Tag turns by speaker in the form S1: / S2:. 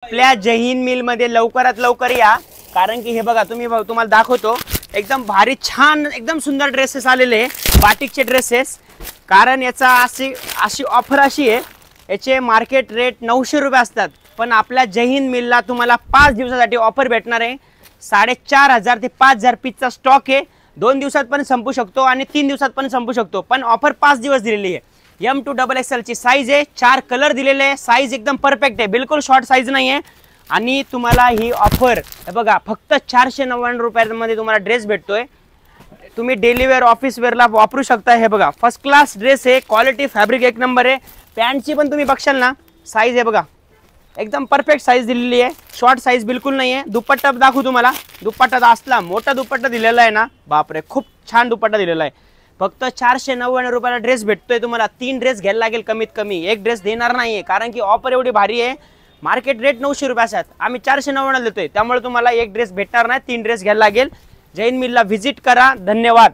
S1: आपल्या जय हिंद मिल मध्ये लवकरात लवकर या, कारण की हे बघा तुम्हाला दाखवतो एकदम भारी छान एकदम सुंदर ड्रेसेस आलेले बाटिकचे ड्रेसेस। कारण याचा अशी ऑफर अशी आहे, याचे मार्केट रेट 900 रुपये असतात, पण आपल्या जय हिंद मिलला तुम्हाला 5 दिवसासाठी ऑफर भेटणार आहे। 4500 ते 5000 पीसचा स्टॉक आहे। 2 दिवसात पण संपू शकतो आणि 3 दिवसात पण संपू शकतो, पण ऑफर 5 दिवस दिलेली आहे। M2XXL ची साइज आहे, 4 कलर दिलेले आहे, साइज एकदम परफेक्ट आहे, बिलकुल शॉर्ट साइज नाही आहे। आणि तुम्हाला ही ऑफर हे बघा फक्त 499 रुपयांमध्ये तुम्हाला ड्रेस भेटतोय। तुम्ही डेली वेअर ऑफिस वेअरला वापरू शकता। हे बघा फर्स्ट क्लास ड्रेस आहे, क्वालिटी फॅब्रिक एक नंबर आहे। पॅन्टची पण तुम्ही बघशाल ना साइज आहे बघा एकदम परफेक्ट साइज दिलेली आहे, शॉर्ट साइज बिलकुल नाही आहे। दुपट्टा दाखवू तुम्हाला, दुपट्टा असला मोठा दुपट्टा दिलेला आहे ना, बापरे खूप छान दुपट्टा दिलेला आहे। फक्त 499 रुपयाला ड्रेस भेटतोय तुम्हाला। 3 ड्रेस घ्यायला लागेल कमीत कमी, एक ड्रेस देणार नाहीये, कारण की ऑफर एवढी भारी आहे। मार्केट रेट 900 रुपये असतात, आम्ही 499 देतोय, त्यामुळे तुम्हाला एक ड्रेस भेटणार नाही, 3 ड्रेस घ्यायला लागेल। जय हिंद मिलला व्हिजिट करा। धन्यवाद।